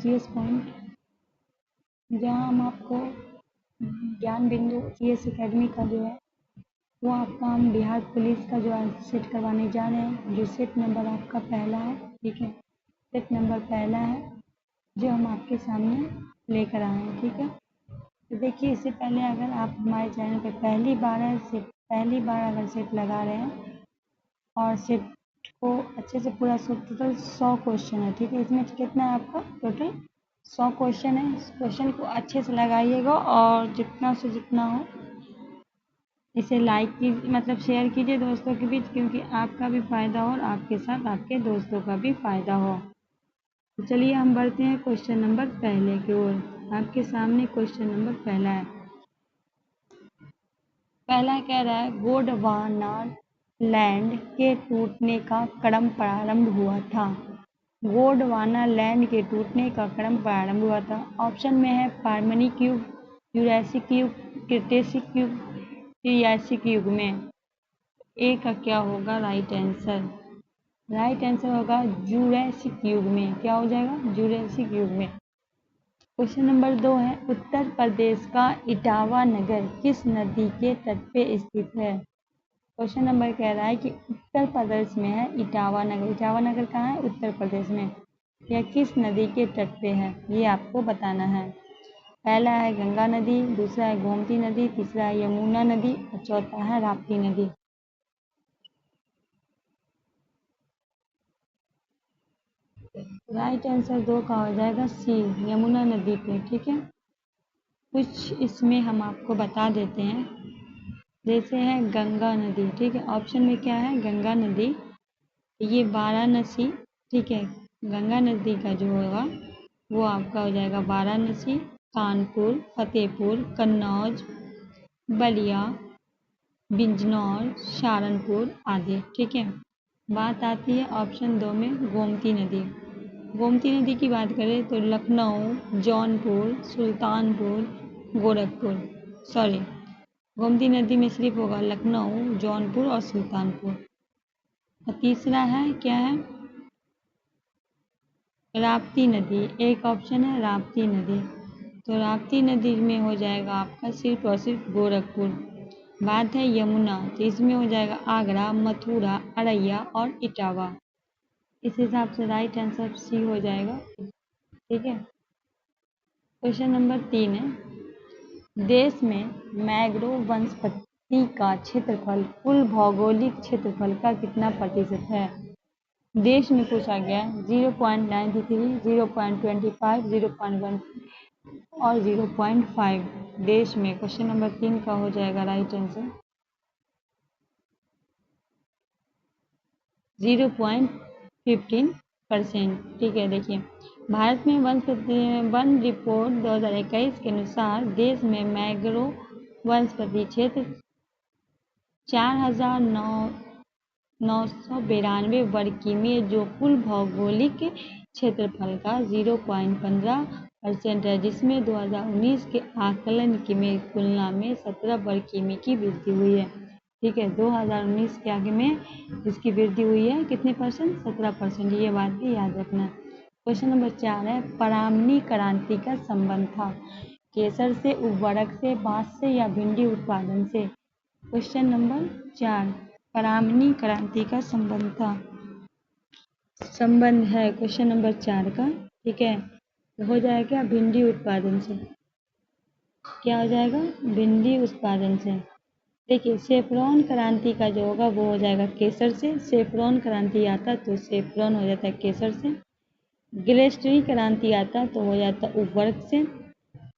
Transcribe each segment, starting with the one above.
GS point, जहाँ हम आपको ज्ञान बिंदु जीएस एकेडमी का जो है वो आपका हम बिहार पुलिस का जो आज सेट करवाने जा रहे हैं, जो सेट नंबर आपका पहला है। ठीक है, सेट नंबर पहला है जो हम आपके सामने लेकर आए हैं। ठीक है, तो देखिए, इससे पहले अगर आप हमारे चैनल पर पहली बार अगर सेट लगा रहे हैं और सेट को अच्छे से पूरा टोटल 100 क्वेश्चन है। ठीक है, इसमें कितना है आपका टोटल 100 क्वेश्चन है। इस क्वेश्चन को अच्छे से लगाइएगा और जितना से जितना हो इसे लाइक कीजिए, मतलब शेयर कीजिए दोस्तों के बीच, क्योंकि आपका भी फ़ायदा हो और आपके साथ आपके दोस्तों का भी फ़ायदा हो। तो चलिए हम बढ़ते हैं क्वेश्चन नंबर पहले की ओर। आपके सामने क्वेश्चन नंबर पहला है। पहला कह रहा है, गोंडवाना लैंड के टूटने का क्रम प्रारंभ हुआ था। गोंडवाना लैंड के टूटने का क्रम प्रारंभ हुआ था। ऑप्शन में है पार्मनिक युग, जुरासिक युग, क्रिटेशिक युग, ट्रियासिक युग में। ए का क्या होगा राइट आंसर? राइट आंसर होगा जुरासिक युग में। क्या हो जाएगा? जुरासिक युग में। क्वेश्चन नंबर 2 है, उत्तर प्रदेश का इटावा नगर किस नदी के तट पे स्थित है? क्वेश्चन नंबर कह रहा है कि उत्तर प्रदेश में है इटावा नगर। इटावा नगर कहाँ है? उत्तर प्रदेश में। यह किस नदी के तट पे है, ये आपको बताना है। पहला है गंगा नदी, दूसरा है गोमती नदी, तीसरा है यमुना नदी और चौथा है राप्ती नदी। राइट आंसर 2 का हो जाएगा सी, यमुना नदी पे। ठीक है, कुछ इसमें हम आपको बता देते हैं, जैसे है गंगा नदी। ठीक है, ऑप्शन में क्या है? गंगा नदी, ये वाराणसी। ठीक है, गंगा नदी का जो होगा वो आपका हो जाएगा वाराणसी, कानपुर, फतेहपुर, कन्नौज, बलिया, बिजनौर, सहारनपुर आदि। ठीक है, बात आती है ऑप्शन 2 में गोमती नदी। गोमती नदी की बात करें तो लखनऊ, जौनपुर, सुल्तानपुर, गोरखपुर, सॉरी, गोमती नदी में सिर्फ होगा लखनऊ, जौनपुर और सुल्तानपुर। और तीसरा है क्या है? राप्ती नदी। एक ऑप्शन है राप्ती नदी, तो राप्ती नदी में हो जाएगा आपका सिर्फ और सिर्फ गोरखपुर। बात है यमुना, तो इसमें हो जाएगा आगरा, मथुरा, अररिया और इटावा। इस हिसाब से राइट आंसर सी हो जाएगा। ठीक है, क्वेश्चन नंबर 3 है, देश में मैंग्रोव वनस्पति का क्षेत्रफल कुल भौगोलिक क्षेत्रफल का कितना प्रतिशत है? देश में पूछा गया 0.93, 0.25, 0.1 और 0.5 देश में। क्वेश्चन नंबर 3 का हो जाएगा राइट आंसर 0.15%। ठीक है, देखिए, भारत में वन रिपोर्ट 2021 के अनुसार देश में मैंग्रोव वनस्पति क्षेत्र 4,992 वर्ग किमी, जो कुल भौगोलिक क्षेत्रफल का 0.15% है, जिसमें 2019 के आकलन की में तुलना में 17 वर्ग किमी की वृद्धि हुई है। ठीक है, 2019 के आगे में इसकी वृद्धि हुई है कितने परसेंट? 17%। ये बात भी याद रखना। क्वेश्चन नंबर 4 है, परामनी क्रांति का संबंध था केसर से, उर्वरक से, बांस से या भिंडी उत्पादन से? क्वेश्चन नंबर 4, परामनी क्रांति का संबंध है क्वेश्चन नंबर 4 का। ठीक है, तो हो जाएगा भिंडी उत्पादन से। क्या हो जाएगा? भिंडी उत्पादन से। देखिए, सेफ्रॉन क्रांति का जो होगा वो हो जाएगा केसर से। सेफ्रॉन क्रांति आता तो सेफ्रॉन हो जाता है केसर से। ग्लेस्ट्री क्रांति आता तो हो जाता उर्वरक से।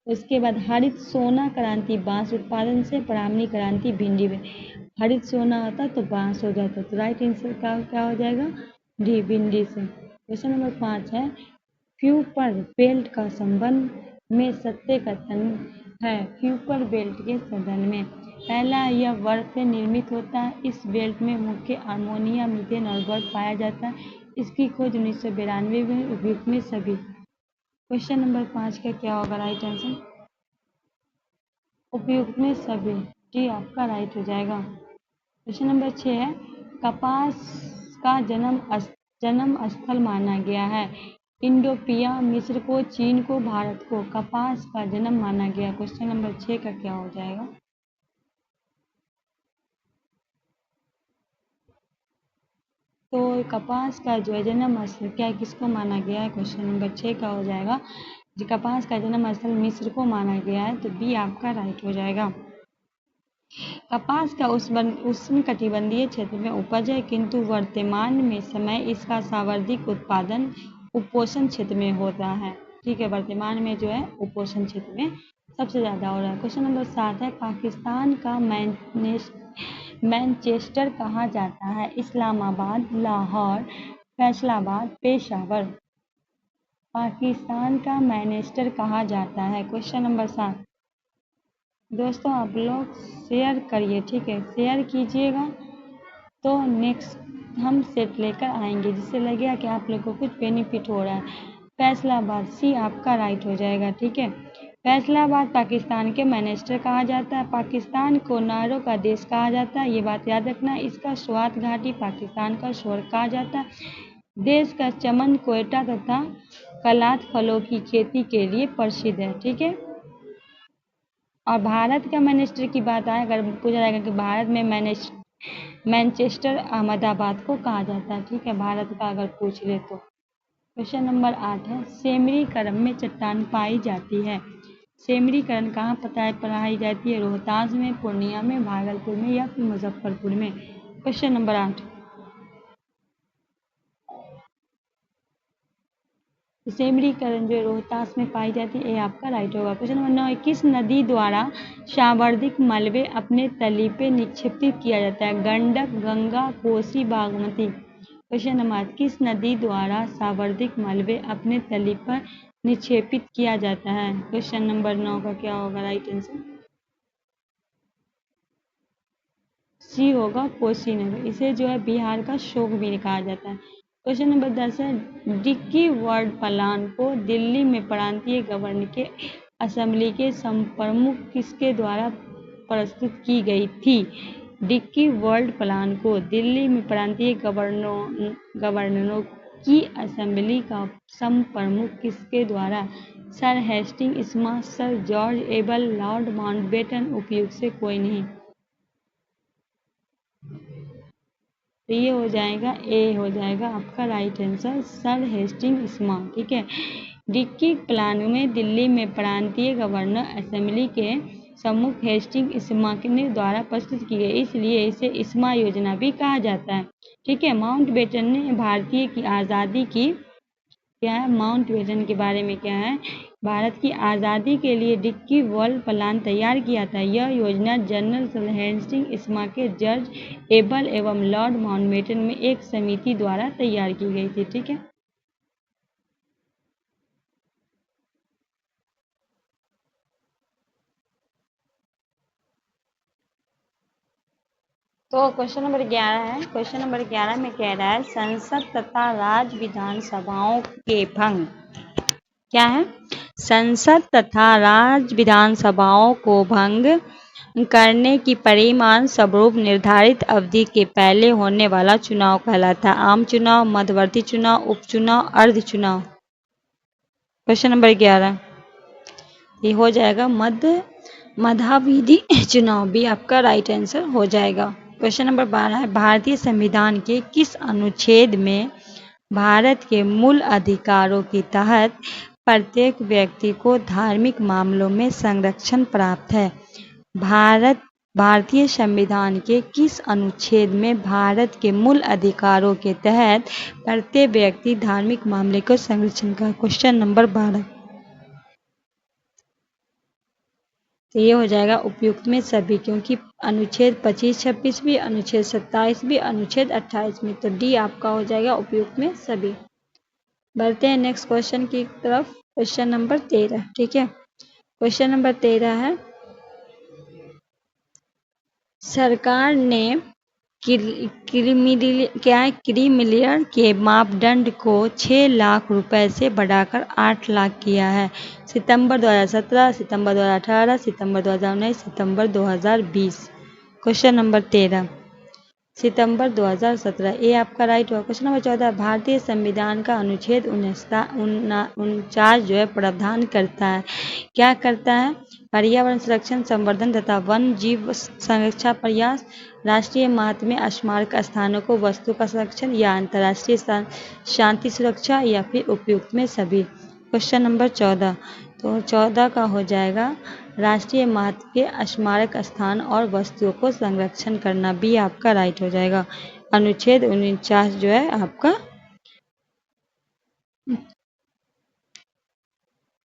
उसके बाद हरित सोना क्रांति बांस उत्पादन से। परामनी क्रांति भिंडी में। हरित सोना होता तो बांस हो जाता, तो राइट आंसर का क्या हो जाएगा? डी, भिंडी से। क्वेश्चन नंबर 5 है, क्यूपर बेल्ट का संबंध में सत्य कथन है। क्यूपर बेल्ट के संबंध में पहला, यह बर्फ से निर्मित होता है। इस बेल्ट में मुख्य अमोनिया, मीथेन और बर्फ पाया जाता है। इसकी खोज 1992 में उपयुक्त में सभी। क्वेश्चन नंबर 5 का क्या होगा राइट आंसर? उपयुक्त में सभी, डी आपका राइट हो जाएगा। क्वेश्चन नंबर 6 है, कपास का जन्म स्थल माना गया है। इंडोपिया, मिस्र को, चीन को, भारत को कपास का जन्म माना गया। क्वेश्चन नंबर 6 का क्या हो जाएगा? तो कपास का जो है जन्म स्थल क्या किसको माना गया है? क्वेश्चन नंबर 6 का हो जाएगा जो कपास का जन्म स्थल मिस्र को माना गया है, तो बी आपका राइट हो जाएगा। कपास का उष्णकटिबंधीय क्षेत्र में उपज है, किंतु वर्तमान में समय इसका सर्वाधिक उत्पादन उपोष्ण क्षेत्र में होता है। ठीक है, वर्तमान में जो है उपोष्ण क्षेत्र में सबसे ज़्यादा हो रहा है। क्वेश्चन नंबर 7 है, पाकिस्तान का मैनचेस्टर कहा जाता है? इस्लामाबाद, लाहौर, फैसलाबाद, पेशावर। पाकिस्तान का मैनचेस्टर कहा जाता है। क्वेश्चन नंबर 7 दोस्तों आप लोग शेयर करिए, ठीक है, शेयर कीजिएगा तो नेक्स्ट हम सेट लेकर आएंगे जिससे लगेगा कि आप लोग को कुछ बेनिफिट हो रहा है। फैसलाबाद, सी आपका राइट हो जाएगा। ठीक है, फैसलाबाद पाकिस्तान के मैनचेस्टर कहा जाता है। पाकिस्तान को नहरों का देश कहा जाता है, ये बात याद रखना। इसका स्वात घाटी पाकिस्तान का स्वर्ग कहा जाता है। देश का चमन, कोयटा तथा कलात फलों की खेती के लिए प्रसिद्ध है। ठीक है, और भारत का मैनचेस्टर की बात आए, अगर पूछा जाएगा कि भारत में मैनचेस्टर अहमदाबाद को कहा जाता है। ठीक है, भारत का अगर पूछ ले तो। क्वेश्चन नंबर 8 है, सेमरीकरण में चट्टान पाई जाती है। सेमरीकरण कहाँ पाई जाती है? रोहतास में, पूर्णिया में, भागलपुर में या फिर मुजफ्फरपुर में। क्वेश्चन नंबर 8 सेमरीकरण जो रोहतास में पाई जाती है, ये आपका राइट होगा। क्वेश्चन नंबर 9, किस नदी द्वारा सावर्धिक मलबे अपने तली पे निक्षेपित किया जाता है? गंडक, गंगा, कोसी, बागमती। क्वेश्चन नंबर 8, किस नदी द्वारा सावर्धिक मलबे अपने तली पर निक्षेपित किया जाता है? क्वेश्चन नंबर 9 का क्या होगा राइट आंसर? सी होगा, कोसी नदी। इसे जो है बिहार का शोक भी कहा जाता है। क्वेश्चन नंबर 10 है, डिक्की वर्ल्ड प्लान को दिल्ली में प्रांतीय गवर्नर के असेंबली के प्रमुख किसके द्वारा प्रस्तुत की गई थी? डिक्की वर्ल्ड प्लान को दिल्ली में प्रांतीय गवर्नरों की असेंबली का प्रमुख किसके द्वारा? सर हेस्टिंग स्मार्ट, sir George Abell, Lord Mountbatten. उपयुक्त से कोई नहीं। तो ये हो जाएगा, ए हो जाएगा आपका राइट आंसर, सर हेस्टिंग स्मार्ट। ठीक है, डिक्की प्लान में दिल्ली में प्रांतीय गवर्नर असेंबली के सम्मुख हेस्टिंग स्मार्ट ने द्वारा प्रस्तुत की गई, इसलिए इसे इस्मा योजना भी कहा जाता है। ठीक है, माउंटबेटन ने भारतीय की आज़ादी की क्या है? माउंटबेटन के बारे में क्या है? भारत की आज़ादी के लिए डिक्की वर्ल्ड प्लान तैयार किया था। यह योजना जनरल सर हेस्टिंग स्मार्ट के जॉर्ज एबल एवं लॉर्ड माउंटबेटन में एक समिति द्वारा तैयार की गई थी। ठीक है, तो क्वेश्चन नंबर 11 है। क्वेश्चन नंबर 11 में कह रहा है, संसद तथा राज्य विधानसभाओं के भंग क्या है? संसद तथा राज्य विधानसभाओं को भंग करने की परिणाम स्वरूप निर्धारित अवधि के पहले होने वाला चुनाव कहलाता है। आम चुनाव, मध्यवर्ती चुनाव, उपचुनाव, अर्ध चुनाव। क्वेश्चन नंबर 11 ये हो जाएगा मध्यावधि चुनाव, भी आपका राइट आंसर हो जाएगा। क्वेश्चन नंबर 12 है, भारतीय संविधान के किस अनुच्छेद में भारत के मूल अधिकारों के तहत प्रत्येक व्यक्ति को धार्मिक मामलों में संरक्षण प्राप्त है? भारतीय संविधान के किस अनुच्छेद में भारत के मूल अधिकारों के तहत प्रत्येक व्यक्ति धार्मिक मामले को संरक्षण का? क्वेश्चन नंबर 12 तो ये हो जाएगा उपयुक्त में सभी, क्योंकि अनुच्छेद 25, 26 भी, अनुच्छेद 27 भी, अनुच्छेद 28 में, तो डी आपका हो जाएगा उपयुक्त में सभी। बढ़ते हैं नेक्स्ट क्वेश्चन की तरफ। Question number 13। ठीक है, क्वेश्चन नंबर 13 है, सरकार ने क्रीमिलियर के मापदंड को 6 लाख रुपए से बढ़ाकर 8 लाख किया है। सितंबर 2017, सितंबर 2018, सितंबर 2019, सितंबर 2020। क्वेश्चन नंबर 13 सितंबर 2017। ये आपका राइट होगा। क्वेश्चन नंबर 14, भारतीय संविधान का अनुच्छेद 49 जो है प्रावधान करता है, क्या करता है? पर्यावरण संरक्षण, संवर्धन तथा वन जीव संरक्षा प्रयास, राष्ट्रीय महत्व स्मारक स्थानों को वस्तु का संरक्षण, या अंतर्राष्ट्रीय शांति सुरक्षा, या फिर उपयुक्त में सभी। क्वेश्चन नंबर 14, तो 14 का हो जाएगा राष्ट्रीय महत्व के स्मारक स्थान और वस्तुओं को संरक्षण करना, भी आपका राइट हो जाएगा। अनुच्छेद 49 जो है आपका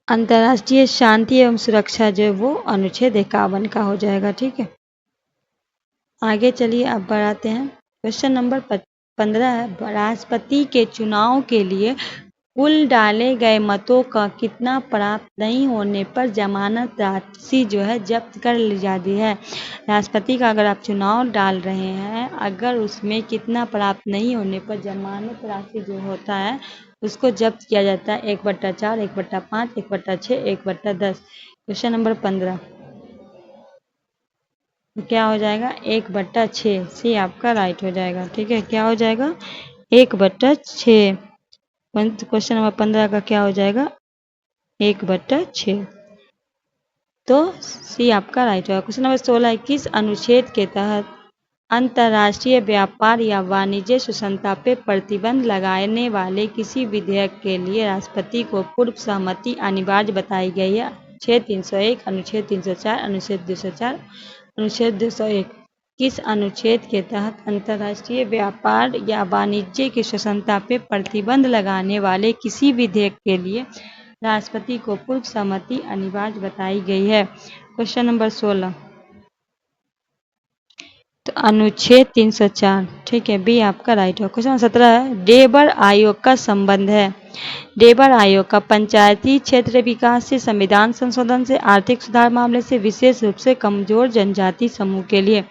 अंतर्राष्ट्रीय शांति एवं सुरक्षा जो है वो अनुच्छेद 51 का हो जाएगा। ठीक है, आगे चलिए अब बढ़ाते हैं। क्वेश्चन नंबर 15 है, राष्ट्रपति के चुनाव के लिए कुल डाले गए मतों का कितना प्राप्त नहीं होने पर जमानत राशि जो है जब्त कर ली जाती है। राष्ट्रपति का अगर आप चुनाव डाल रहे हैं, अगर उसमें कितना प्राप्त नहीं होने पर जमानत राशि जो होता है उसको जब्त किया जाता है। 1/4, 1/5, 1/6, 1/10। क्वेश्चन नंबर 15 क्या हो जाएगा? 1/6। सी आपका राइट हो जाएगा। ठीक है, क्या हो जाएगा? 1/6। क्वेश्चन नंबर 15 का क्या हो जाएगा? 1/6। तो सी आपका राइट होगा। क्वेश्चन नंबर 16, किस अनुच्छेद के तहत अंतर्राष्ट्रीय व्यापार या वाणिज्य सुसंता पे प्रतिबंध लगाने वाले किसी विधेयक के लिए राष्ट्रपति को पूर्व सहमति अनिवार्य बताई गई है? अनुच्छेद 301, अनुच्छेद 304, अनुच्छेद 204, अनुच्छेद 201। किस अनुच्छेद के तहत अंतर्राष्ट्रीय व्यापार या वाणिज्य की सुसंता पे प्रतिबंध लगाने वाले किसी विधेयक के लिए राष्ट्रपति को पूर्व सहमति अनिवार्य बताई गई है? क्वेश्चन नंबर 16, तो अनुच्छेद 304। ठीक है, बी आपका राइट हो। क्वेश्चन 17 है, डेबर आयोग का संबंध है। डेबर आयोग का पंचायती क्षेत्र विकास से, संविधान संशोधन से, आर्थिक सुधार मामले से, विशेष रूप से कमजोर जनजाति समूह के लिए।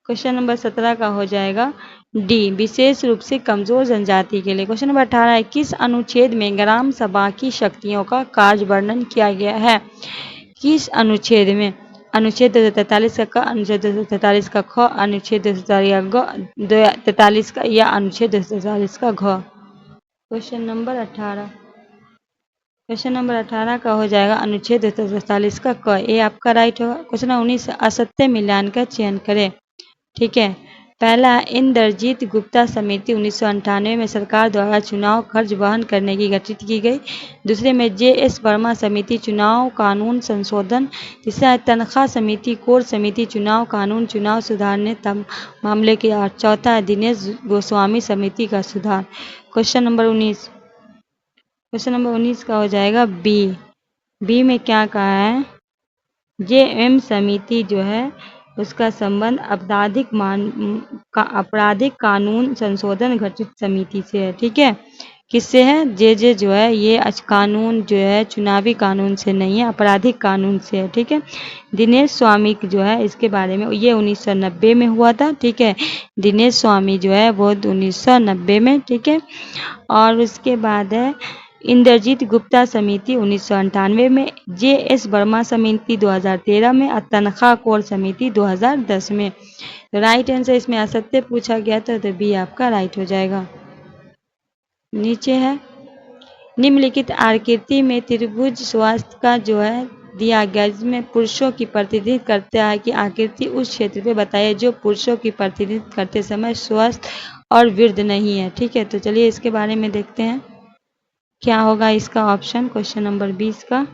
क्वेश्चन नंबर 17 का हो जाएगा डी, विशेष रूप से कमजोर जनजाति के लिए। क्वेश्चन नंबर 18 है, किस अनुच्छेद में ग्राम सभा की शक्तियों का कार्य वर्णन किया गया है? किस अनुच्छेद में? अनुच्छेद 243 का क, अनुच्छेद 243 का ख, अनुच्छेद 243 का या अनुच्छेद 243 का घ। क्वेश्चन नंबर 18, क्वेश्चन नंबर 18 का हो जाएगा अनुच्छेद 243 का क। ये आपका राइट होगा। क्वेश्चन 19, असत्य मिलान का चयन करें। ठीक है, पहला, इंद्रजीत गुप्ता समिति 1998 में सरकार द्वारा चुनाव खर्च वहन करने की गठित की गई। दूसरे में JS वर्मा समिति, चुनाव कानून संशोधन। तीसरा, तनख्वाह समिति, कोर समिति, चुनाव कानून, चुनाव सुधारने मामले के। और चौथा है दिनेश गोस्वामी समिति का सुधार। क्वेश्चन नंबर 19, क्वेश्चन नंबर 19 का हो जाएगा बी। बी में क्या कहा है? JM समिति जो है उसका संबंध आपराधिक कानून संशोधन गठित समिति से है। ठीक है, किससे है? जे जो है ये कानून जो है चुनावी कानून से नहीं है, आपराधिक कानून से है। ठीक है, दिनेश स्वामी जो है इसके बारे में, ये 1990 में हुआ था। ठीक है, दिनेश स्वामी जो है वो 1990 में। ठीक है, और उसके बाद है इंद्रजीत गुप्ता समिति 1998 में, JS वर्मा समिति 2013 में, और तनख्वाह कोर समिति 2010 में। तो राइट आंसर इसमें असत्य पूछा गया था, तो बी आपका राइट हो जाएगा। नीचे है, निम्नलिखित आकृति में त्रिभुज स्वास्थ्य का जो है दिया गया, जिसमें पुरुषों की प्रतिनिधित्व करता है कि आकृति उस क्षेत्र पे बताइए जो पुरुषों की प्रतिनिधित्व करते समय स्वस्थ और वृद्ध नहीं है। ठीक है, तो चलिए इसके बारे में देखते हैं क्या होगा इसका ऑप्शन। क्वेश्चन नंबर 20 का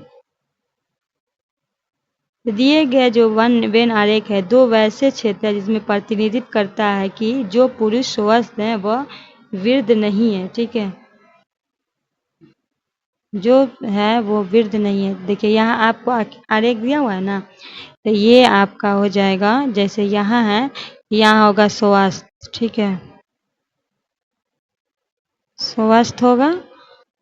दिए गए जो वेन आरेख है, दो वैसे क्षेत्र है जिसमें प्रतिनिधित्व करता है कि जो पुरुष स्वस्थ हैं वह वृद्ध नहीं है। ठीक है, जो है वो वृद्ध नहीं है। देखिए यहाँ आपको आरेख दिया हुआ है ना, तो ये आपका हो जाएगा, जैसे यहाँ है, यहाँ होगा स्वस्थ। ठीक है, स्वस्थ होगा।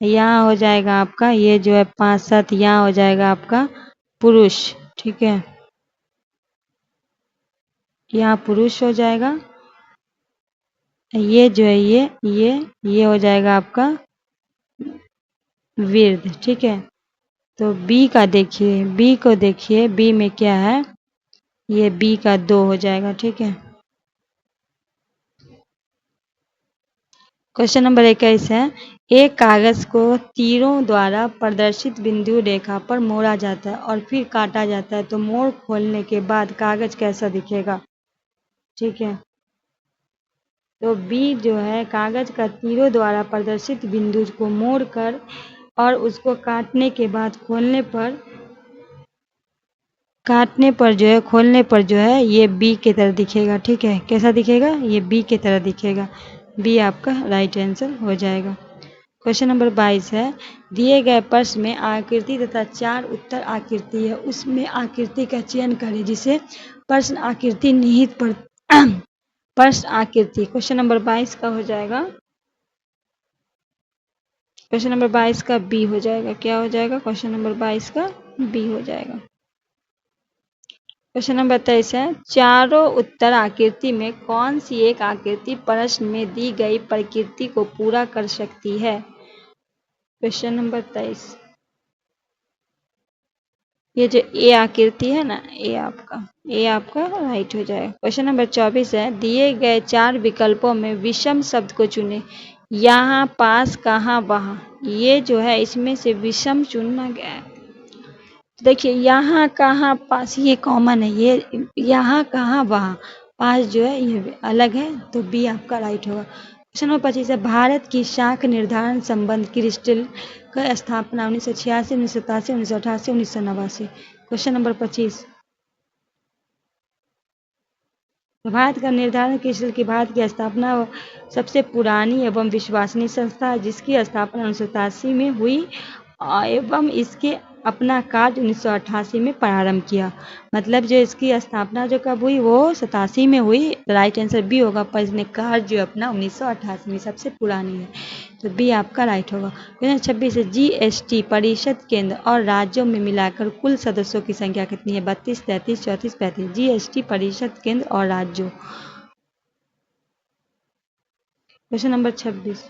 यहाँ हो जाएगा आपका ये जो है 5-7, यहाँ हो जाएगा आपका पुरुष। ठीक है, यहाँ पुरुष हो जाएगा। ये जो है ये हो जाएगा आपका वृद्ध। ठीक है, तो बी का देखिए, बी को देखिए, बी में क्या है? ये बी का 2 हो जाएगा। ठीक है, क्वेश्चन नंबर 21 है, एक कागज को तीरों द्वारा प्रदर्शित बिंदु रेखा पर मोड़ा जाता है और फिर काटा जाता है, तो मोड़ खोलने के बाद कागज कैसा दिखेगा? ठीक है, तो बी जो है, कागज का तीरों द्वारा प्रदर्शित बिंदु को मोड़कर और उसको काटने पर जो है, खोलने पर जो है, ये बी की तरह दिखेगा। ठीक है, कैसा दिखेगा? ये बी की तरह दिखेगा। बी आपका राइट आंसर हो जाएगा। क्वेश्चन नंबर 22 है, दिए गए प्रश्न में आकृति तथा 4 उत्तर आकृति है, उसमें आकृति का चयन करें जिसे प्रश्न आकृति निहित पर प्रश्न आकृति। क्वेश्चन नंबर 22 का हो जाएगा, क्वेश्चन नंबर 22 का बी हो जाएगा। क्या हो जाएगा? क्वेश्चन नंबर 22 का बी हो जाएगा। क्वेश्चन नंबर 23 है, चारों उत्तर आकृति में कौन सी एक आकृति प्रश्न में दी गई प्रकृति को पूरा कर सकती है? क्वेश्चन नंबर 23, ये जो ए आकृति है ना, ए आपका राइट हो जाएगा। क्वेश्चन नंबर 24 है, दिए गए 4 विकल्पों में विषम शब्द को चुने, यहाँ, पास, कहाँ, वहाँ। ये जो है, इसमें से विषम चुनना गया है। देखिए, यहाँ, कहाँ, पास, ये कॉमन है, ये यहाँ, कहाँ, वहाँ। पास जो है ये अलग है, तो बी आपका राइट होगा। क्वेश्चन नंबर 25 है, भारत की शाख निर्धारण संबंध क्रिस्टल का स्थापना 1986, 1987, 1988, 1989। क्वेश्चन नंबर 25, भारत का निर्धारण क्रिस्टल की भारत की स्थापना सबसे पुरानी एवं विश्वसनीय संस्था है, जिसकी स्थापना 1987 में हुई एवं इसके अपना कार्य 1988 में प्रारंभ किया। मतलब जो इसकी स्थापना जो कब हुई, वो 87 में हुई। राइट आंसर बी होगा, पर इसने कार्य जो अपना 1988 में सबसे पुरानी है, तो बी आपका राइट होगा। क्वेश्चन 26 है, जीएसटी परिषद केंद्र और राज्यों में मिलाकर कुल सदस्यों की संख्या कितनी है? 32, 33, 34, 35। जीएसटी परिषद केंद्र और राज्यों। क्वेश्चन नंबर 26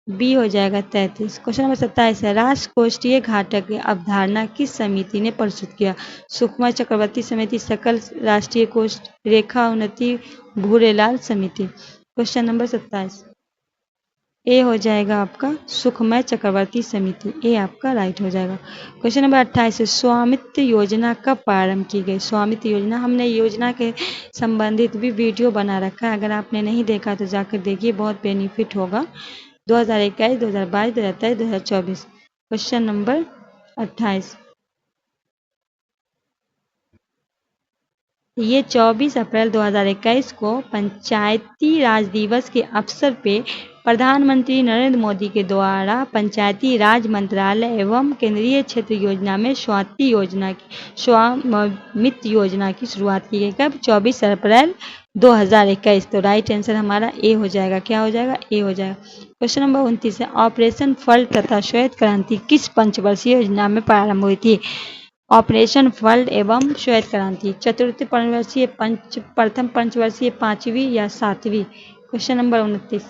बी हो जाएगा 33। क्वेश्चन नंबर 27 है, राष्ट्रकोषीय घाटक की अवधारणा किस समिति ने प्रस्तुत किया? सुकुमार चक्रवर्ती समिति, सकल राष्ट्रीय कोष, रेखा उन्नति, भूरेलाल समिति। क्वेश्चन नंबर 27 ए हो जाएगा आपका सुखमय चक्रवर्ती समिति, ए आपका राइट हो जाएगा। क्वेश्चन नंबर 28 है, स्वामित्व योजना कब प्रारंभ की गई? स्वामित्व योजना, हमने योजना के संबंधित भी वीडियो बना रखा है, अगर आपने नहीं देखा तो जाकर देखिए, बहुत बेनिफिट होगा। 2021, 2022, 2023, 2024। क्वेश्चन नंबर 28, ये 24 अप्रैल 2021 को पंचायती राज दिवस के अवसर पे प्रधानमंत्री नरेंद्र मोदी के द्वारा पंचायती राज मंत्रालय एवं केंद्रीय क्षेत्र योजना में स्वामित्व योजना की शुरुआत की गई। कब? 24 अप्रैल 2021। तो राइट आंसर हमारा ए हो जाएगा। क्या हो जाएगा? ए हो जाएगा। क्वेश्चन नंबर 29 है, ऑपरेशन फ्लड तथा श्वेत क्रांति किस पंचवर्षीय योजना में प्रारंभ हुई थी? ऑपरेशन फ्लड एवं श्वेत क्रांति चतुर्थ पंचवर्षीय, प्रथम पंचवर्षीय, 5वीं या 7वीं? क्वेश्चन नंबर 29,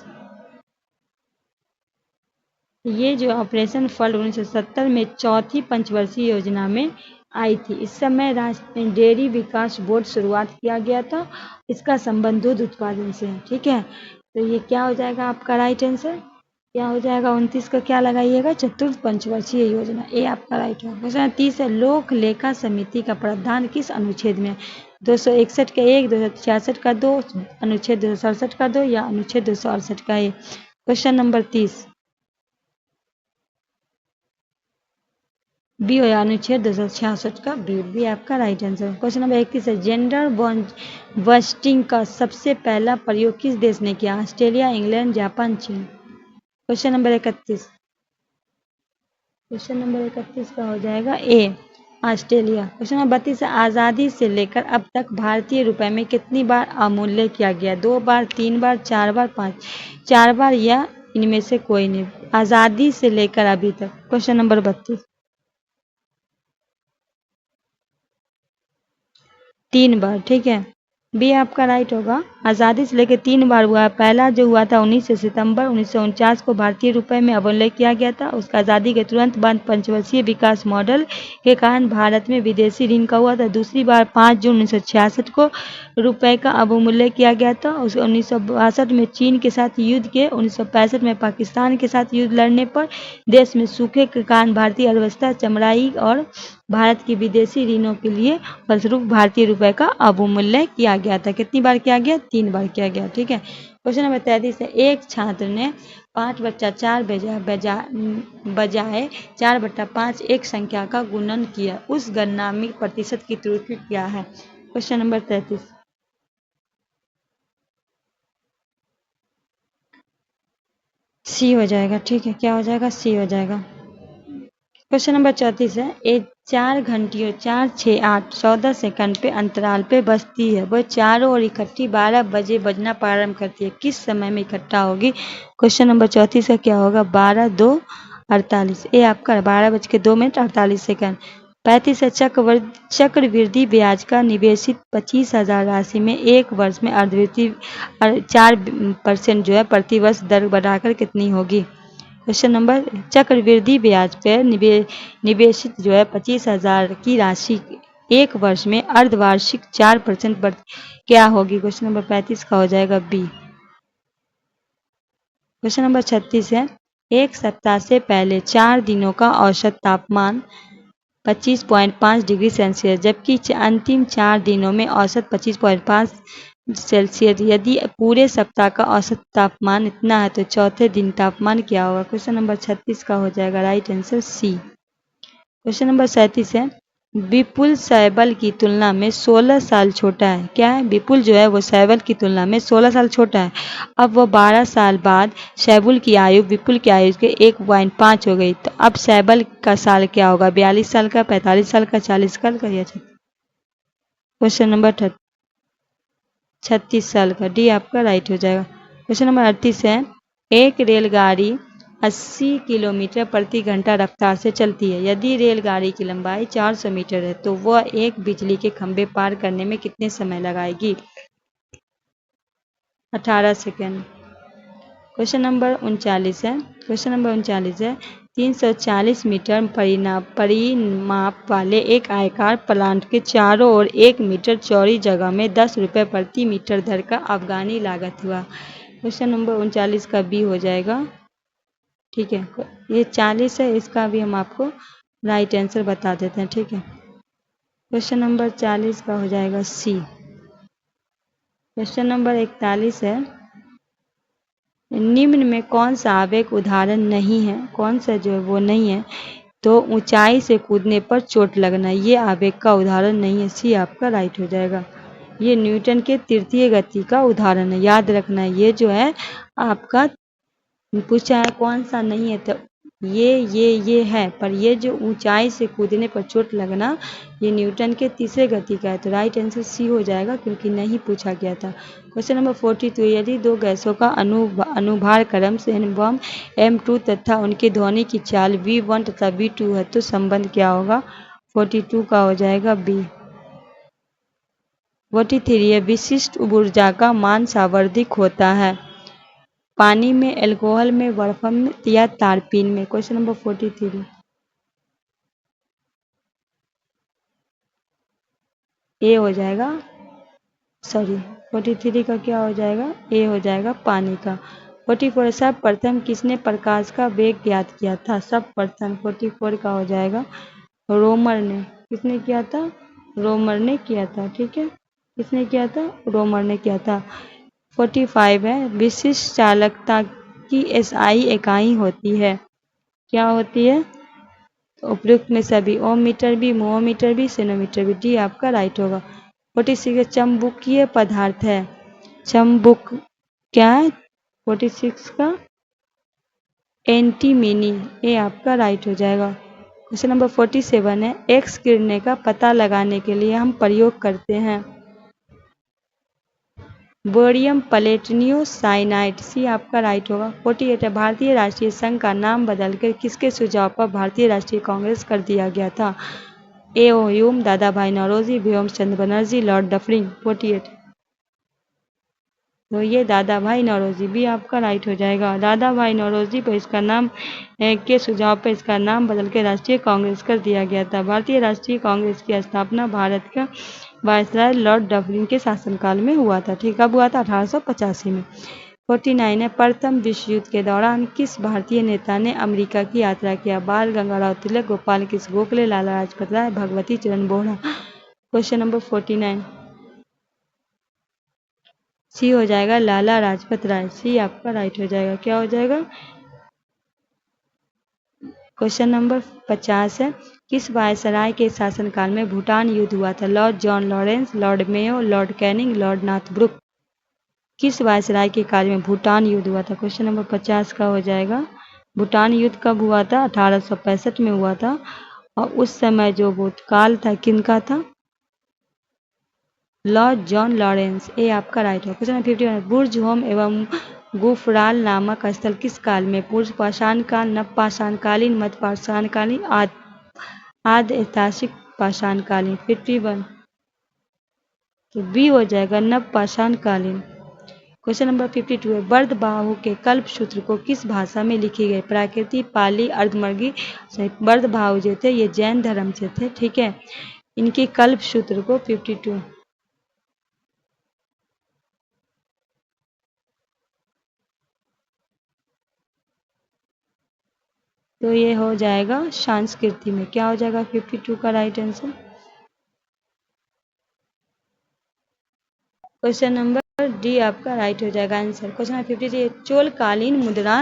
ये जो ऑपरेशन फ्लड 1970 में चौथी पंचवर्षीय योजना में आई थी। इस समय राष्ट्रीय डेयरी विकास बोर्ड शुरुआत किया गया था। इसका संबंध दूध उत्पादन से है। ठीक है, तो ये क्या हो जाएगा आपका राइट आंसर? क्या हो जाएगा? 29 का क्या लगाइएगा? चतुर्थ पंचवर्षीय योजना, ए आपका राइट है। क्वेश्चन 30 है, लोक लेखा समिति का प्रावधान किस अनुच्छेद में? 261 का 1, 266 का 2, अनुच्छेद 267 का 2 या अनुच्छेद 268 का 1? क्वेश्चन नंबर 30 बी हो या अनुच्छेद 266 का बी आपका राइट आंसर। क्वेश्चन नंबर 31 है, जेंडर बस्टिंग का सबसे पहला प्रयोग किस देश ने किया? ऑस्ट्रेलिया, इंग्लैंड, जापान, चीन। क्वेश्चन नंबर 31, क्वेश्चन नंबर 31 का हो जाएगा ए, ऑस्ट्रेलिया। क्वेश्चन नंबर 32 है, आज़ादी से लेकर अब तक भारतीय रुपए में कितनी बार अवमूल्यन किया गया? 2 बार, 3 बार, 4 बार, 5? 4 बार या इनमें से कोई नहीं? आज़ादी से लेकर अभी तक। क्वेश्चन नंबर 32 3 बार। ठीक है, बी आपका राइट होगा। आज़ादी से लेकर 3 बार हुआ है। पहला जो हुआ था 19 सितंबर 1949 को भारतीय रुपए में अवमूल्य किया गया था। उसका आज़ादी के तुरंत बाद पंचवर्षीय विकास मॉडल के कारण भारत में विदेशी ऋण का हुआ था। दूसरी बार 5 जून 1966 को रुपए का अवमूल्य किया गया था। उस 1962 में चीन के साथ युद्ध के 1965 में पाकिस्तान के साथ युद्ध लड़ने पर देश में सूखे के कारण भारतीय अर्थव्यवस्था चरमराई और भारत की विदेशी ऋणों के लिए फलस्वरूप भारतीय रुपए का अवमूल्य किया गया था। कितनी बार किया गया? 3 बार किया गया। ठीक है। क्वेश्चन नंबर 33 है। एक छात्र ने 5/4 बजाय 4/5 एक संख्या का गुणन किया, उस गणना में प्रतिशत की त्रुटि क्या है? क्वेश्चन नंबर 33 सी हो जाएगा। ठीक है, क्या हो जाएगा? सी हो जाएगा। क्वेश्चन नंबर 34 है। एक 4 घंटियों 4, 6, 8, 14 सेकंड पे अंतराल पे बजती है। वह चारों ओर इकट्ठी 12 बजे बजना प्रारंभ करती है। किस समय में इकट्ठा होगी? क्वेश्चन नंबर 34 का क्या होगा? 12, 2, 48। ये आपका 12:02 48 सेकंड। 35 है। चक्रवृद्धि ब्याज का निवेशित 25,000 राशि में एक वर्ष में अर्धवृद्धि 4% जो है प्रति वर्ष दर बढ़ाकर कितनी होगी? क्वेश्चन नंबर चक्रवृद्धि ब्याज पर निवेशित जो है 25,000 की राशि एक वर्ष में अर्धवार्षिक 4% बढ़ क्या होगी? क्वेश्चन नंबर 35 का हो जाएगा बी। क्वेश्चन नंबर 36 है। एक सप्ताह से पहले 4 दिनों का औसत तापमान 25.5 डिग्री सेल्सियस, जबकि अंतिम 4 दिनों में औसत 25.5 सेल्सियस। यदि पूरे सप्ताह का औसत तापमान इतना है तो चौथे दिन तापमान क्या होगा? क्वेश्चन नंबर 36 का हो जाएगा right answer C. Question number 37 है। विपुल शैबल की तुलना में 16 साल छोटा है। क्या है? विपुल जो है वो शैबल की तुलना में 16 साल छोटा है। अब वो 12 साल बाद शैबुल की आयु विपुल की आयु के 1.5 हो गई। तो अब शैबल का साल क्या होगा? 42 साल का, 45 साल का, 40 साल का या 36? क्वेश्चन नंबर 36 साल का। डी आपका राइट हो जाएगा। क्वेश्चन नंबर 38 है। एक रेलगाड़ी 80 किलोमीटर प्रति घंटा रफ्तार से चलती है। यदि रेलगाड़ी की लंबाई 400 मीटर है तो वह एक बिजली के खंभे पार करने में कितने समय लगाएगी? 18 सेकेंड। क्वेश्चन नंबर 39 है। क्वेश्चन नंबर 39 है। 340 मीटर परिमाप वाले एक आयताकार प्लांट के चारों ओर 1 मीटर चौड़ी जगह में 10 रुपये प्रति मीटर दर का अफगानी लागत हुआ। क्वेश्चन नंबर 39 का बी हो जाएगा। ठीक है, ये 40 है, इसका भी हम आपको राइट आंसर बता देते हैं। ठीक है, क्वेश्चन नंबर 40 का हो जाएगा सी। क्वेश्चन नंबर 41 है। निम्न में कौन सा आवेग उदाहरण नहीं है? कौन सा जो है वो नहीं है? तो ऊंचाई से कूदने पर चोट लगना, ये आवेग का उदाहरण नहीं है। सी आपका राइट हो जाएगा। ये न्यूटन के तृतीय गति का उदाहरण है, याद रखना। ये जो है आपका पूछा है कौन सा नहीं है, तो ये है, पर ये जो ऊंचाई से कूदने पर चोट लगना ये न्यूटन के तीसरे गति का है। तो राइट आंसर सी हो जाएगा, क्योंकि नहीं पूछा गया था। Question number 42। यदि दो गैसों का अनुभार क्रम से M2 तथा उनकी ध्वनि की चाल V1 तथा V2 है तो संबंध क्या होगा? 42 का हो जाएगा बी। 43 है। विशिष्ट ऊर्जा का मान सावर्धिक होता है। पानी में, अल्कोहल में, बर्फ में या तारपीन में? क्वेश्चन नंबर 43 ए हो जाएगा। सॉरी, 43 का क्या हो जाएगा? ए हो जाएगा पानी का। 44 सर्वप्रथम किसने प्रकाश का वेग ज्ञात किया था? सर्वप्रथम 44 का हो जाएगा रोमर ने। किसने किया था? रोमर ने किया था। ठीक है, किसने किया था? रोमर ने किया था। 45 है। विशिष्ट चालकता की एसआई इकाई होती है। क्या होती है? उपयुक्त में सभी ओम मीटर भी, मोहमीटर भी, सेनोमीटर भी। डी आपका राइट होगा। 46 चुंबकीय पदार्थ है। चुंबक क्या है? 46 का एंटीमीनी। ये आपका राइट हो जाएगा। क्वेश्चन नंबर 47 है। एक्स किरणें का पता लगाने के लिए हम प्रयोग करते हैं बोरियम प्लेटिनियम साइनाइड। सी आपका राइट होगा। 48 है। भारतीय राष्ट्रीय संघ का नाम बदलकर किसके सुझाव पर भारतीय राष्ट्रीय कांग्रेस कर दिया गया था? ए ह्यूम, दादा भाई नौरोजी, व्योम चंद्र बनर्जी, लॉर्ड डफरिन। 48 तो ये दादा भाई नौरोजी भी आपका राइट हो जाएगा। दादा भाई नौरोजी पर इसका नाम के सुझाव पर इसका नाम बदल के राष्ट्रीय कांग्रेस कर दिया गया था। भारतीय राष्ट्रीय कांग्रेस की स्थापना भारत का वायसराय लॉर्ड डफरिन के शासनकाल में हुआ था। ठीक, कब हुआ था? 1885 में। 49 है, प्रथम विश्व युद्ध के दौरान किस भारतीय नेता ने अमेरिका की यात्रा किया? बाल गंगाधर तिलक, गोपाल कृष्ण गोखले, लाला लाजपत राय, भगवती चरण वोहरा। क्वेश्चन नंबर 49 सी हो जाएगा, लाला लाजपत राय। सी आपका राइट हो जाएगा। क्या हो जाएगा? क्वेश्चन नंबर 50 है, किस वायसराय के शासनकाल में भूटान युद्ध हुआ था? Lord John Lawrence, Lord Mayo, Lord Canning, Lord Northbrook. किस वायसराय के काल में भूटान युद्ध हुआ था? क्वेश्चन नंबर 50 का हो जाएगा। भूटान युद्ध कब हुआ था? 1865 में हुआ था। और उस समय जो भूतकाल था किनका था? Lord John Lawrence. ए आपका राइट है। क्वेश्चन नंबर 51, बुर्ज होम एवं गुफराल नामक स्थल किस काल में? पूर्व पाषाण काल, नव पाषाण कालीन, मध्य पाषाण कालीन, आदि ऐतिहासिक पाषाण कालीन। 51 तो बी हो जाएगा, नव पाषाण कालीन। क्वेश्चन नंबर 52 है, बर्दबाहु के कल्पसूत्र को किस भाषा में लिखी गई? प्राकृति, पाली, अर्धमर्गी। बर्दबाहु जो थे ये जैन धर्म से थे। ठीक है, इनके कल्पसूत्र को 52 तो ये हो जाएगा संस्कृति में। क्या हो जाएगा 52 का right answer? Question number D आपका राइट हो जाएगा आंसर। क्वेश्चन नंबर 53, चोलकालीन मुद्रा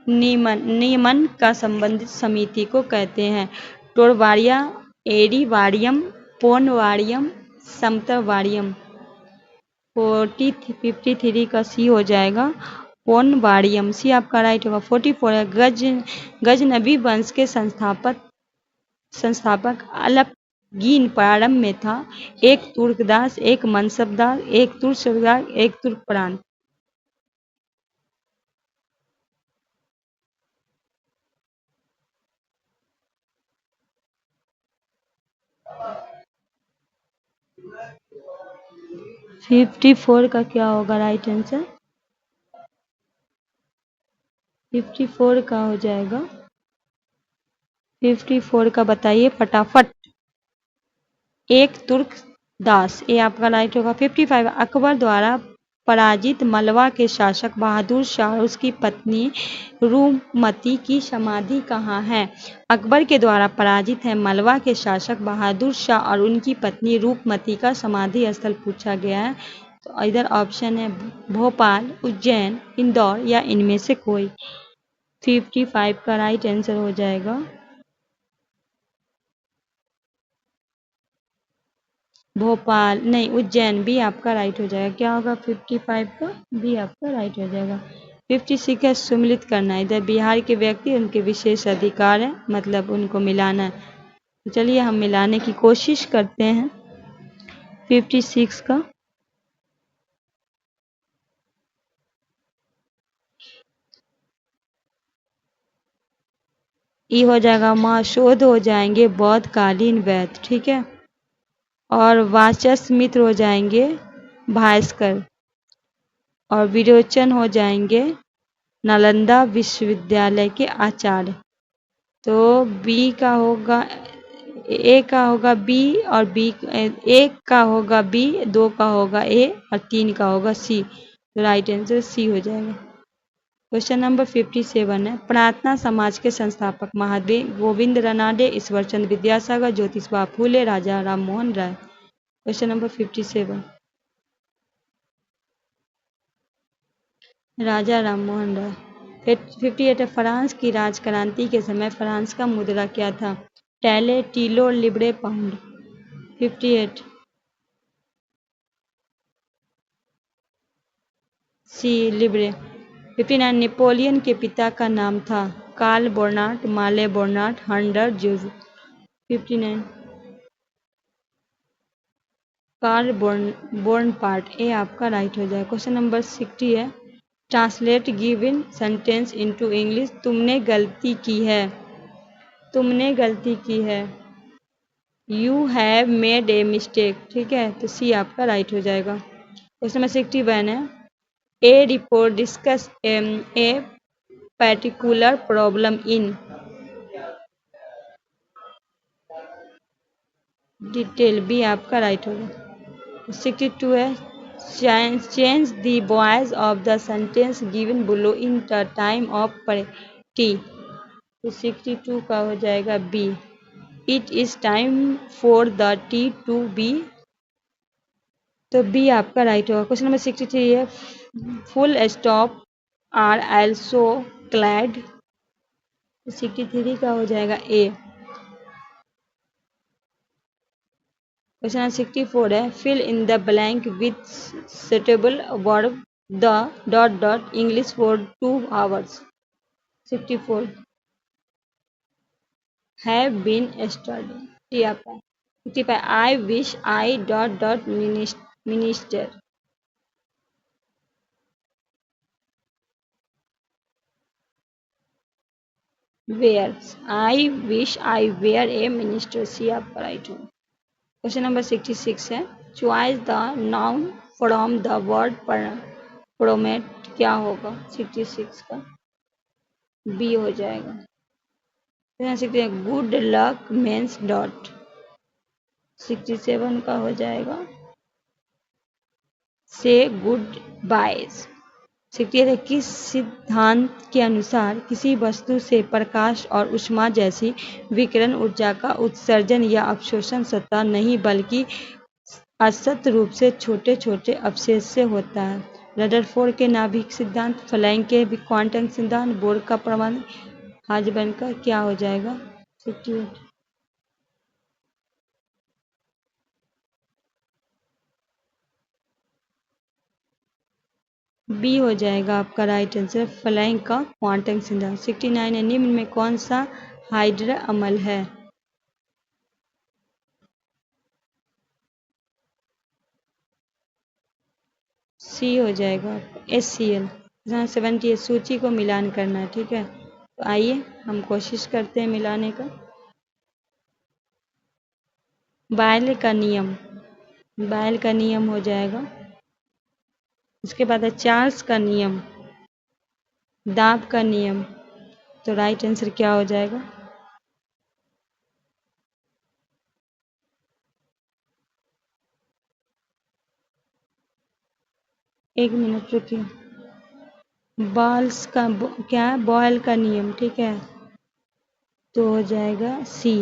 नियमन का संबंधित समिति को कहते हैं? टोरवारिया, एरीवारियम, पोनवारियम, समतावारियम। 53 का सी हो जाएगा, पोनवारियम। सी आपका राइट होगा। 44 है, गजनबी वंश के संस्थापक अलपगीन प्रारंभ में था? एक तुर्कदास, एक मनसबदार, एक तुर्कदार, एक तुर्कपरान। फिफ्टी फोर का क्या होगा राइट आंसर? 54 का हो जाएगा। 54 का बताइए फटाफट। एक तुर्क दास। ये आपका राइट होगा। 55, अकबर द्वारा पराजित मलवा के शासक बहादुर शाह और उसकी पत्नी रूपमती की समाधि कहाँ है? अकबर के द्वारा पराजित है मलवा के शासक बहादुर शाह और उनकी पत्नी रूपमती का समाधि स्थल पूछा गया है। तो इधर ऑप्शन है भोपाल, उज्जैन, इंदौर या इनमें से कोई। 55 का राइट आंसर हो जाएगा भोपाल, नहीं उज्जैन। बी आपका राइट हो जाएगा। क्या होगा 55 का? बी आपका राइट हो जाएगा। 56 है, सम्मिलित करना है। इधर बिहार के व्यक्ति उनके विशेष अधिकार है, मतलब उनको मिलाना है। तो चलिए हम मिलाने की कोशिश करते हैं 56 का। ई हो जाएगा माशोध, हो जाएंगे बौद्धकालीन वैद्य। ठीक है, और वाचस्पति मित्र हो जाएंगे भास्कर, और विरोचन हो जाएंगे नालंदा विश्वविद्यालय के आचार्य। तो बी का होगा, ए का होगा बी, और बी एक का होगा बी, दो का होगा ए और तीन का होगा सी। तो राइट आंसर सी हो जाएगा। क्वेश्चन नंबर 57 है, प्रार्थना समाज के संस्थापक? महादेव गोविंद रानडे, ईश्वरचंद्र विद्यासागर, ज्योतिबा फूले, राजा राममोहन राय। Question number 57 Raja Rammohan Roy. 58 है, फ्रांस की राजक्रांति के समय फ्रांस का मुद्रा क्या था? टैले, टीलो, लिब्रे, पाउंड। 58 सी लिब्रे। 59, नेपोलियन के पिता का नाम था? कार्ल बोनापार्ट, माले बोनापार्ट, हंटर जूज। 59 कार्ल बोनापार्ट। ए आपका राइट हो जाएगा। क्वेश्चन नंबर 60 है, translate given sentence into English. तुमने गलती की है, तुमने गलती की है। You have made a mistake. ठीक है, तो सी आपका राइट हो जाएगा। क्वेश्चन नंबर 61 है, A report discuss a particular problem in detail. B आपका राइट होगा। 62 है, change the voice of the sentence given below in the time of tea. तो 62 का हो जाएगा B. It is time for the tea to be. तो B आपका right होगा। क्वेश्चन नंबर 63 है, full stop are also clad. 63 का हो जाएगा ए। क्वेश्चन नंबर 64 है, fill in the blank with suitable verb the dot dot English for 2 hours। 64 have been study. आपका 65 I wish I dot dot minister. Were I wish I were a minister. C आपका right हो। Question number 66 है, choice the noun from the word promote. क्या होगा 66 का? B हो जाएगा। Good luck means dot. 67 का हो जाएगा से गुड बाइज। 68 किस सिद्धांत के अनुसार किसी वस्तु से प्रकाश और ऊष्मा जैसी विकिरण ऊर्जा का उत्सर्जन या अवशोषण स्वतः नहीं बल्कि असत रूप से छोटे छोटे अवशेष से होता है? रदरफोर्ड के नाभिक सिद्धांत, फ्लैंक के क्वांटम सिद्धांत, बोर का प्रमाण, हाइजेनबर्ग का। क्या हो जाएगा 68? बी हो जाएगा आपका राइट आंसर, फ्लैंक का क्वांटम सिद्धांत। 69 है, निम्न में कौन सा हाइड्रा अम्ल है? सी हो जाएगा HCl। 70 सूची को मिलान करना है, ठीक है। तो आइए हम कोशिश करते हैं मिलाने का। बायल का नियम, बायल का नियम हो जाएगा। उसके बाद है चार्ल्स का नियम, दाब का नियम। तो राइट आंसर क्या हो जाएगा? एक मिनट रुकिए। बॉयल्स का क्या है? बॉयल का नियम, ठीक है। तो हो जाएगा सी।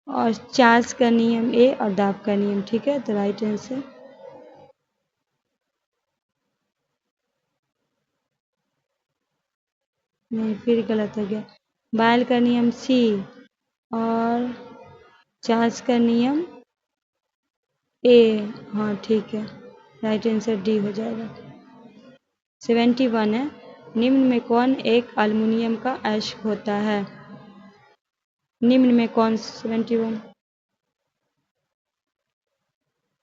और चार्ल्स का नियम ए और दाब का नियम, ठीक है। तो राइट आंसर नहीं, फिर गलत हो गया। बायल का नियम सी और चार्ल्स का नियम ए। हाँ ठीक है, राइट आंसर डी हो जाएगा। 71 है, निम्न में कौन एक अल्युमिनियम का अयस्क होता है? निम्न में कौन? 71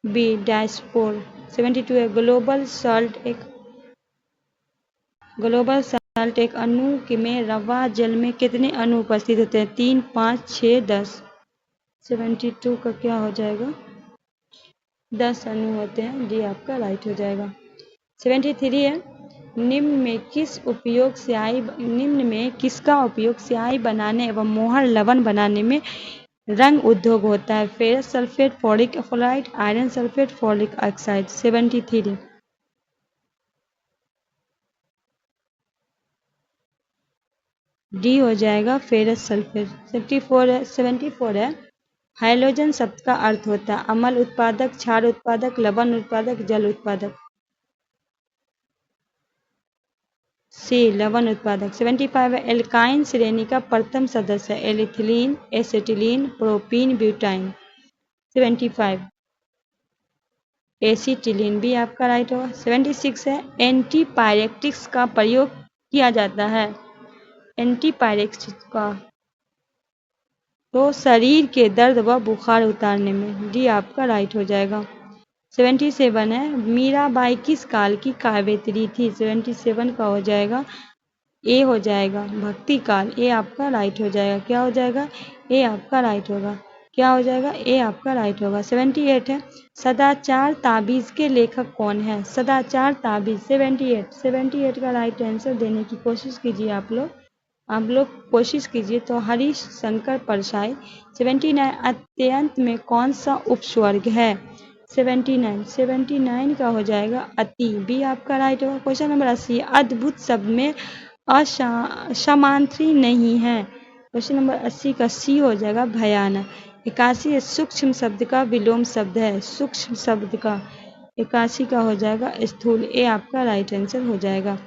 बी डायस्पोर। 72 है, ग्लोबल साल्ट एक अणु में रवा जल में कितने अणु उपस्थित होते हैं? 3, 5, 6, 10। 72 का क्या हो जाएगा? 10 अणु होते हैं। डी आपका राइट हो जाएगा। 73 है, निम्न में किसका उपयोग स्याही बनाने एवं मोहर लवण बनाने में रंग उद्योग होता है? Ferrous sulphate, ferric fluoride, iron sulphate, folic oxide. 73 D हो जाएगा फेरस सल्फेट। 74 है, हाइड्रोजन शब्द का अर्थ होता है अम्ल उत्पादक, क्षार उत्पादक, लवण उत्पादक, जल उत्पादक। सी लवण उत्पादक। 75 है, एल्काइन श्रेणी का प्रथम सदस्य है एलिथिलीन, एसिटिलीन, प्रोपीन, ब्यूटाइन। 75 एसिटिलीन। भी आपका राइट होगा। 76 है, एंटीपायरेटिक्स का प्रयोग किया जाता है। एंटीपायरेटिक्स का तो शरीर के दर्द व बुखार उतारने में। डी आपका राइट हो जाएगा। 77 है, मीराबाई किस काल की काव्यत्री थी? 77 का हो जाएगा ए हो जाएगा भक्ति काल। ए आपका राइट हो जाएगा। क्या हो जाएगा? ए आपका राइट होगा। क्या हो जाएगा? ए आपका राइट होगा। 78 है, सदाचार ताबीज़ के लेखक कौन है? सदाचार ताबीज़ 78 का राइट आंसर देने की कोशिश कीजिए आप लोग कोशिश कीजिए। तो हरीश शंकर परसाई। 79 अत्यंत में कौन सा उपस्वर्ग है? 79 का हो जाएगा अति, बी आपका राइट होगा। क्वेश्चन नंबर 80 अद्भुत शब्द में समानार्थी नहीं है। क्वेश्चन नंबर 80 का सी हो जाएगा भयानक। 81 सूक्ष्म शब्द का विलोम शब्द है, सूक्ष्म शब्द का। 81 का हो जाएगा स्थूल, ए आपका राइट आंसर हो जाएगा।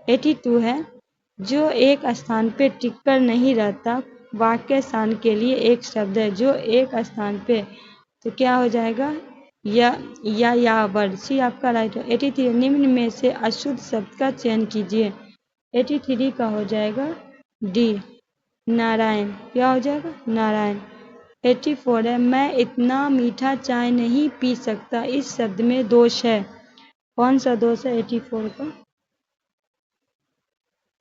82 है जो एक स्थान पे टिककर नहीं रहता, वाक्य स्थान के लिए एक शब्द है, जो एक स्थान पे, तो क्या हो जाएगा? या वर्ड, सी आपका राइट है। 83 निम्न में से अशुद्ध शब्द का चयन कीजिए। 83 का हो जाएगा डी नारायण, क्या हो जाएगा? नारायण। 84 है मैं इतना मीठा चाय नहीं पी सकता, इस शब्द में दोष है। कौन सा दोष है 84 का?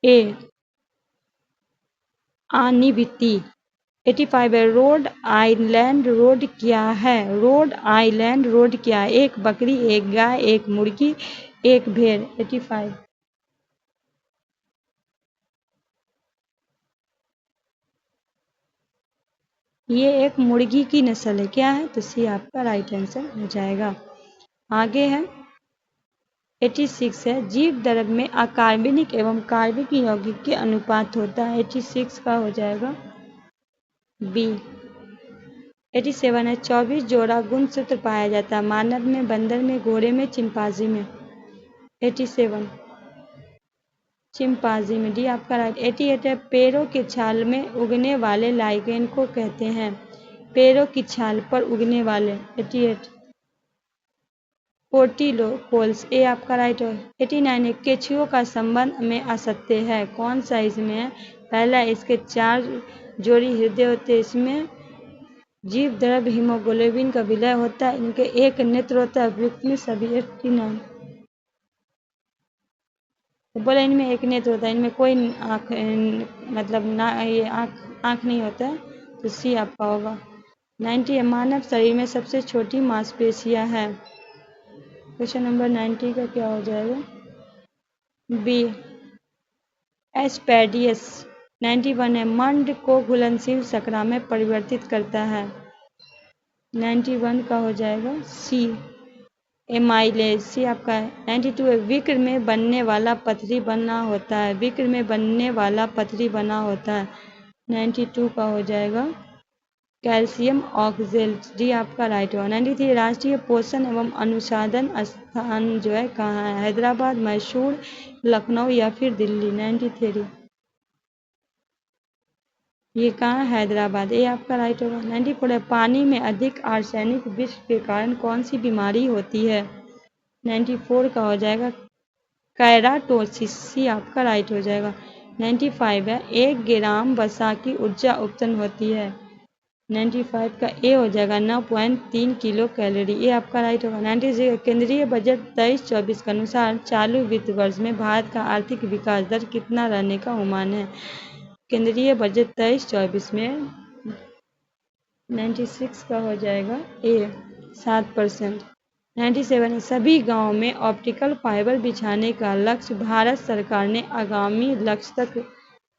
ए अनिविति। 85 है रोड आइलैंड रोड क्या है? रोड आइलैंड रोड क्या है? एक बकरी, एक गाय, एक मुर्गी, एक भेड़। 85 ये एक मुर्गी की नस्ल है, क्या है? तो सी आपका राइट आंसर हो जाएगा। आगे है 86 है जीव द्रव्य में अकार्बनिक एवं कार्बनिक यौगिक के अनुपात होता है। 86 का हो जाएगा बी। 87 है 24 जोड़ा गुणसूत्र पाया जाता है, मानव में, बंदर में, घोड़े में, चिंपांजी में। 87 चिंपांजी में, डी आपका राइट। 88 है पेड़ों की छाल में उगने वाले लाइकेन को कहते हैं, पेड़ों की छाल पर उगने वाले। 88 कोटिलोकोल्स, ए आपका राइट है। 89 है केचुओं का संबंध में असत्य है, कौन सा इसमें है? पहला इसके 4 जोड़ी हृदय होते हैं, इसमें जीव द्रव्य हीमोग्लोबिन का विलय होता है, इनके एक नेत्र होता है, वृक्क में सभी। 89 तो बोले इनमें एक नेत्र होता है, इनमें कोई आँख मतलब ना, ये आँख नहीं होता है, तो सी आपका होगा। 90 मानव शरीर में सबसे छोटी मांसपेशियां है। क्वेश्चन नंबर 90 का क्या हो जाएगा? बी एस्पेडियस। 91 है मंड को घुलनशील शर्करा में परिवर्तित करता है। 91 का हो जाएगा सी एमाइलेज, सी आपका है। 92 है विक्र में बनने वाला पथरी बना होता है, विक्र में बनने वाला पथरी बना होता है। 92 का हो जाएगा कैल्शियम ऑक्जेलेट, डी आपका राइट होगा। 93 राष्ट्रीय पोषण एवं अनुसंधान संस्थान जो है कहाँ है? हैदराबाद, मैसूर, लखनऊ या फिर दिल्ली। 93 ये कहाँ? हैदराबाद, ये आपका राइट होगा। 94 है पानी में अधिक आर्सेनिक विष के कारण कौन सी बीमारी होती है? 94 का हो जाएगा कैराटोसिस, सी आपका राइट हो जाएगा। 95 है 1 ग्राम वसा की ऊर्जा उत्पन्न होती है। 95 का ए हो जाएगा 9.3 किलो कैलोरी, ये आपका राइट होगा। 96 केंद्रीय बजट 23-24 के अनुसार चालू वित्त वर्ष में भारत का आर्थिक विकास दर कितना रहने का अनुमान है? केंद्रीय बजट 23-24 में 96 का हो जाएगा ए 7%। 97 सभी गांवों में ऑप्टिकल फाइबर बिछाने का लक्ष्य भारत सरकार ने आगामी लक्ष्य तक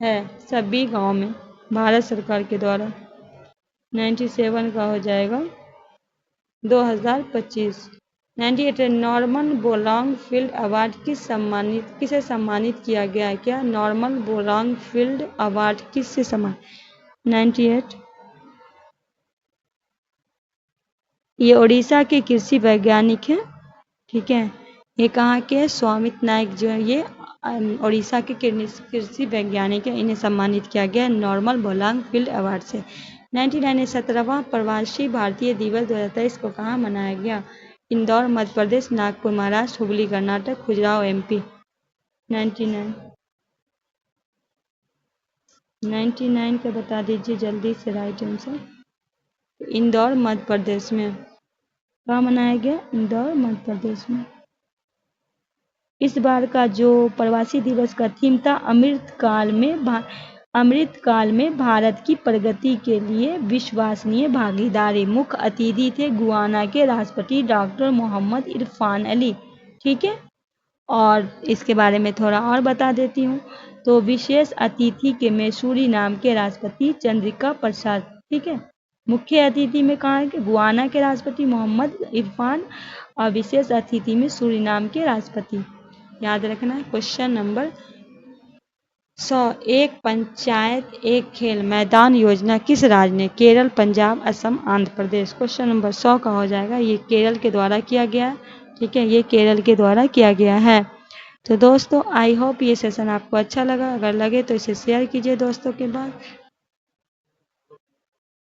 है, सभी गांवों में भारत सरकार के द्वारा। 97 का हो जाएगा 2025। 98 नॉर्मन बोरलॉग फील्ड अवार्ड किसे सम्मानित किया गया है? क्या नॉर्मन बोरलॉग फील्ड अवार्ड किससे सम्मानित? 98 ये उड़ीसा के कृषि वैज्ञानिक हैं, ठीक है। ये कहाँ के? स्वामित नायक जो है ये उड़ीसा के कृषि वैज्ञानिक है, इन्हें सम्मानित किया गया नॉर्मन बोरलॉग फील्ड अवार्ड से। 99 17वां प्रवासी भारतीय दिवस 2023 को कहाँ मनाया गया? इंदौर मध्य प्रदेश, नागपुर महाराष्ट्र, हुगली कर्नाटक, खजुराहो एमपी। 99 का बता दीजिए जल्दी से राइट आंसर। इंदौर मध्य प्रदेश में। कहाँ मनाया गया? इंदौर मध्य प्रदेश में। इस बार का जो प्रवासी दिवस का थीम था अमृत काल में अमृतकाल में भारत की प्रगति के लिए विश्वसनीय भागीदारी। मुख्य अतिथि थे गुयाना के राष्ट्रपति डॉक्टर मोहम्मद इरफान अली। ठीक है, और इसके बारे में थोड़ा और बता देती हूँ। तो विशेष अतिथि के में सूरीनाम के राष्ट्रपति चंद्रिका प्रसाद। ठीक है, मुख्य अतिथि में कहा है कि गुयाना के राष्ट्रपति मोहम्मद इरफान और विशेष अतिथि में सूरीनाम के राष्ट्रपति। याद रखना है। क्वेश्चन नंबर 100, एक पंचायत एक खेल मैदान योजना किस राज्य ने? केरल, पंजाब, असम, आंध्र प्रदेश। क्वेश्चन नंबर 100 का हो जाएगा, ये केरल के द्वारा किया गया है। ठीक है, ये केरल के द्वारा किया गया है। तो दोस्तों आई होप ये सेशन आपको अच्छा लगा। अगर लगे तो इसे शेयर कीजिए दोस्तों के पास।